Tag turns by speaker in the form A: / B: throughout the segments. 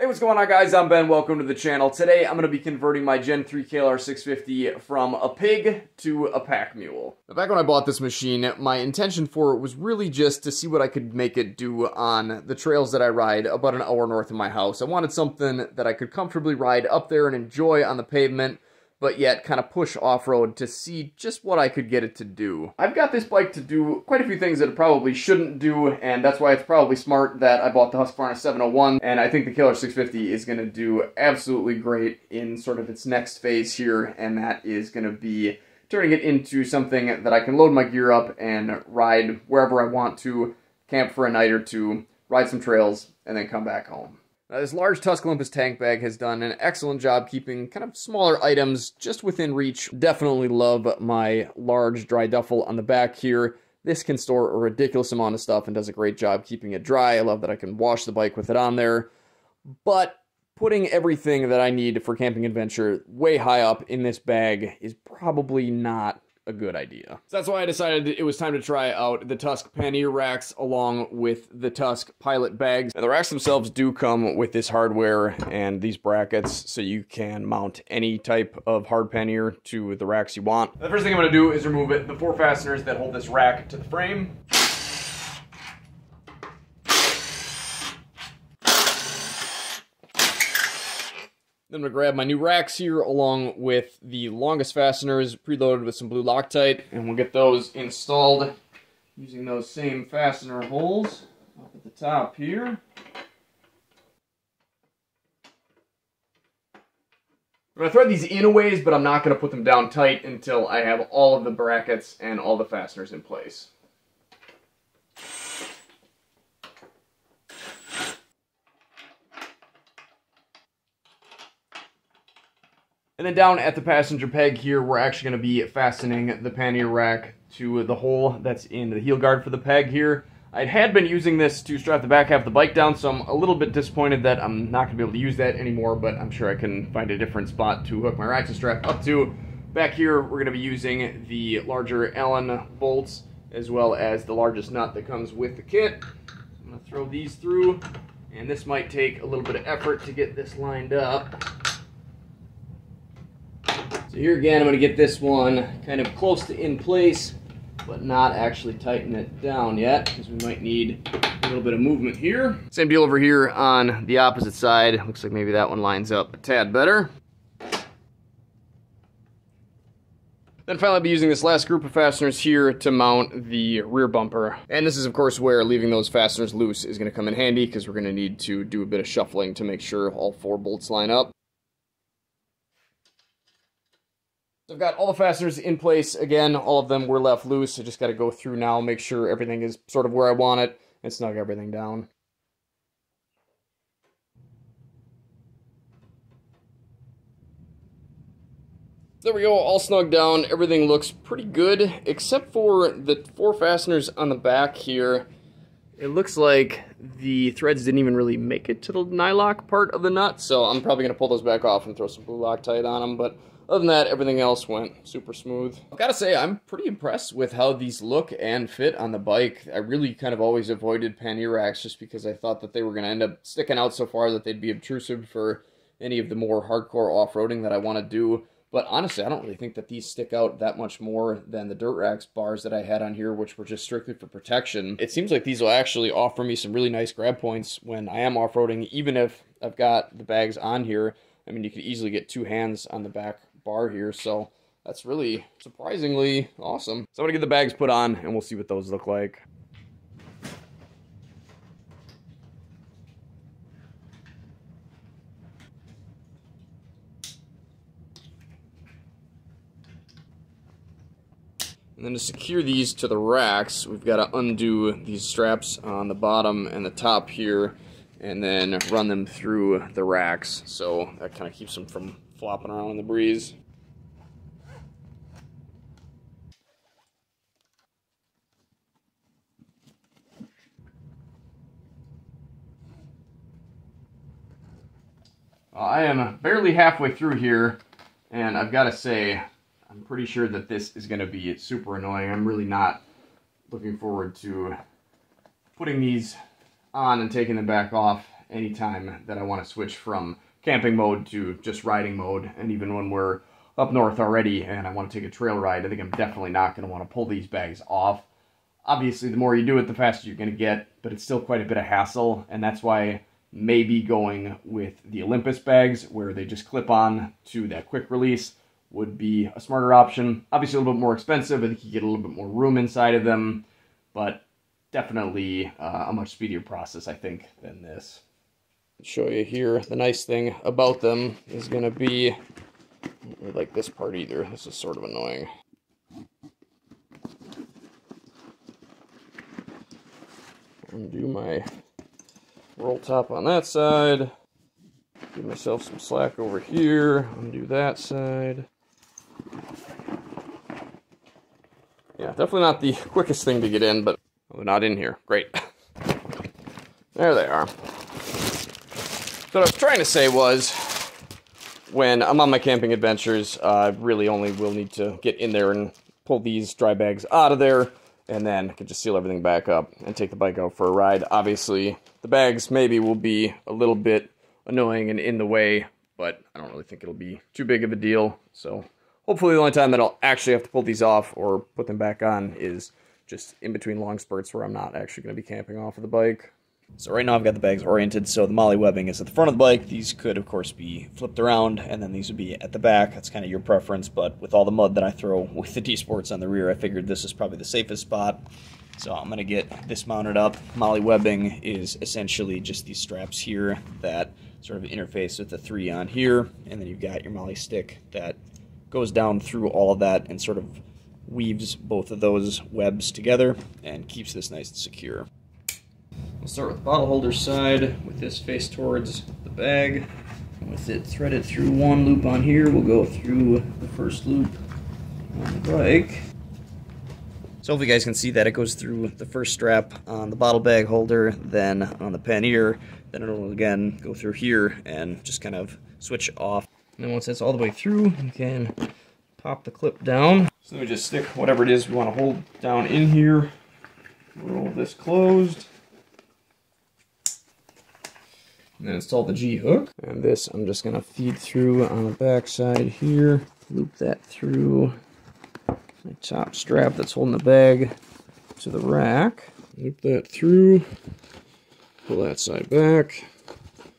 A: Hey, what's going on, guys? I'm Ben. Welcome to the channel. Today, I'm going to be converting my Gen 3 KLR 650 from a pig to a pack mule. Now, back when I bought this machine, my intention for it was really just to see what I could make it do on the trails that I ride about an hour north of my house. I wanted something that I could comfortably ride up there and enjoy on the pavement, but yet kind of push off-road to see just what I could get it to do. I've got this bike to do quite a few things that it probably shouldn't do, and that's why it's probably smart that I bought the Husqvarna 701, and I think the KLR 650 is going to do absolutely great in sort of its next phase here, and that is going to be turning it into something that I can load my gear up and ride wherever I want to, camp for a night or two, ride some trails, and then come back home. Now, this large Tusk Olympus tank bag has done an excellent job keeping kind of smaller items just within reach. Definitely love my large dry duffel on the back here. This can store a ridiculous amount of stuff and does a great job keeping it dry. I love that I can wash the bike with it on there. But putting everything that I need for camping adventure way high up in this bag is probably not a good idea. So that's why I decided it was time to try out the Tusk Pannier racks along with the Tusk Pilot bags. Now, the racks themselves do come with this hardware and these brackets, so you can mount any type of hard pannier to the racks you want. The first thing I'm going to do is remove the 4 fasteners that hold this rack to the frame. Then I'm going to grab my new racks here along with the longest fasteners preloaded with some blue Loctite, and we'll get those installed using those same fastener holes up at the top here. I'm going to thread these in a ways, but I'm not going to put them down tight until I have all of the brackets and all the fasteners in place. And then down at the passenger peg here, we're actually going to be fastening the pannier rack to the hole that's in the heel guard for the peg here. I had been using this to strap the back half of the bike down, so I'm a little bit disappointed that I'm not going to be able to use that anymore, but I'm sure I can find a different spot to hook my rack to strap up to. Back here, we're going to be using the larger Allen bolts, as well as the largest nut that comes with the kit. I'm going to throw these through, and this might take a little bit of effort to get this lined up. So here again, I'm going to get this one kind of close to in place, but not actually tighten it down yet, because we might need a little bit of movement here. Same deal over here on the opposite side. Looks like maybe that one lines up a tad better. Then finally, I'll be using this last group of fasteners here to mount the rear bumper. And this is, of course, where leaving those fasteners loose is going to come in handy, because we're going to need to do a bit of shuffling to make sure all 4 bolts line up. So I've got all the fasteners in place. Again, all of them were left loose. I just got to go through now, make sure everything is sort of where I want it, and snug everything down. There we go, all snugged down. Everything looks pretty good, except for the 4 fasteners on the back here. It looks like the threads didn't even really make it to the nylock part of the nut, so I'm probably going to pull those back off and throw some blue Loctite on them, but other than that, everything else went super smooth. I've got to say, I'm pretty impressed with how these look and fit on the bike. I really kind of always avoided pannier racks just because I thought that they were going to end up sticking out so far that they'd be obtrusive for any of the more hardcore off-roading that I want to do. But honestly, I don't really think that these stick out that much more than the dirt racks bars that I had on here, which were just strictly for protection. It seems like these will actually offer me some really nice grab points when I am off-roading, even if I've got the bags on here. I mean, you could easily get 2 hands on the back bar here, so that's really surprisingly awesome. So I'm gonna get the bags put on and we'll see what those look like. And then to secure these to the racks, we've got to undo these straps on the bottom and the top here, and then run them through the racks, so that kind of keeps them from flopping around in the breeze. I am barely halfway through here, and I've got to say, I'm pretty sure that this is going to be super annoying. I'm really not looking forward to putting these on and taking them back off anytime that I want to switch from camping mode to just riding mode. And even when we're up north already and I want to take a trail ride, I think I'm definitely not going to want to pull these bags off. Obviously, the more you do it, the faster you're going to get, but it's still quite a bit of hassle, and that's why maybe going with the Olympus bags, where they just clip on to that quick release, would be a smarter option. Obviously, a little bit more expensive. I think you get a little bit more room inside of them, but definitely a much speedier process, I think, than this. Show you here, the nice thing about them is going to be, I don't like this part either. This is sort of annoying. Undo my roll top on that side. Give myself some slack over here. Undo that side. Yeah, definitely not the quickest thing to get in, but they're not in here. Great. There they are. So what I was trying to say was, when I'm on my camping adventures, I really only will need to get in there and pull these dry bags out of there, and then I can just seal everything back up and take the bike out for a ride. Obviously, the bags maybe will be a little bit annoying and in the way, but I don't really think it'll be too big of a deal. So hopefully the only time that I'll actually have to pull these off or put them back on is just in between long spurts where I'm not actually going to be camping off of the bike. So right now I've got the bags oriented, so the MOLLE webbing is at the front of the bike. These could, of course, be flipped around, and then these would be at the back. That's kind of your preference, but with all the mud that I throw with the D-Sports on the rear, I figured this is probably the safest spot. So I'm going to get this mounted up. MOLLE webbing is essentially just these straps here that sort of interface with the 3 on here, and then you've got your MOLLE stick that goes down through all of that and sort of weaves both of those webs together and keeps this nice and secure. We'll start with the bottle holder side with this face towards the bag. And with it threaded through one loop on here, we'll go through the first loop on the bike. So hopefully you guys can see that it goes through the first strap on the bottle bag holder, then on the pannier, then it'll again go through here and just kind of switch off. And then once that's all the way through, you can pop the clip down. So we just stick whatever it is we want to hold down in here, roll this closed, and then install the G-hook. And this I'm just going to feed through on the back side here, loop that through my top strap that's holding the bag to the rack, loop that through, pull that side back.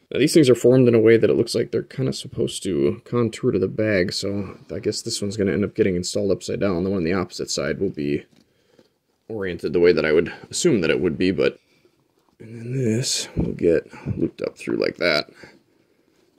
A: Now, these things are formed in a way that it looks like they're kind of supposed to contour to the bag, so I guess this one's going to end up getting installed upside down. The one on the opposite side will be oriented the way that I would assume that it would be, but and then this will get looped up through like that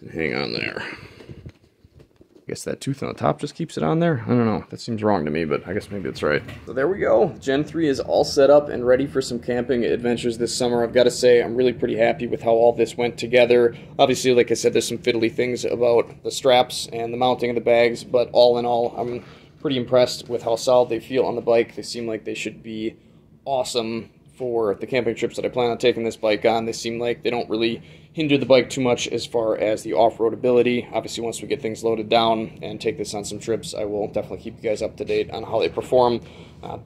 A: and hang on there. I guess that tooth on the top just keeps it on there? I don't know. That seems wrong to me, but I guess maybe it's right. So there we go. Gen 3 is all set up and ready for some camping adventures this summer. I've got to say, I'm really pretty happy with how all this went together. Obviously, like I said, there's some fiddly things about the straps and the mounting of the bags, but all in all, I'm pretty impressed with how solid they feel on the bike. They seem like they should be awesome for the camping trips that I plan on taking this bike on. They seem like they don't really hinder the bike too much as far as the off-road ability. Obviously, once we get things loaded down and take this on some trips, I will definitely keep you guys up to date on how they perform.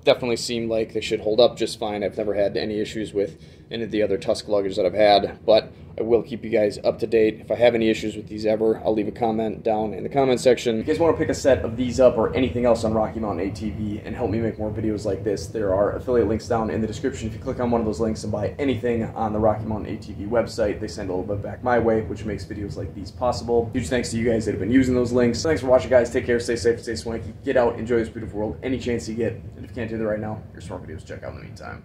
A: Definitely seem like they should hold up just fine. I've never had any issues with any of the other Tusk luggage that I've had, but I will keep you guys up to date. If I have any issues with these ever, I'll leave a comment down in the comment section. If you guys want to pick a set of these up or anything else on Rocky Mountain ATV and help me make more videos like this, there are affiliate links down in the description. If you click on one of those links and buy anything on the Rocky Mountain ATV website, they send a little bit back my way, which makes videos like these possible. Huge thanks to you guys that have been using those links. Thanks for watching, guys. Take care, stay safe, stay swanky. Get out, enjoy this beautiful world any chance you get. And if you can't do that right now, here's some more videos to check out in the meantime.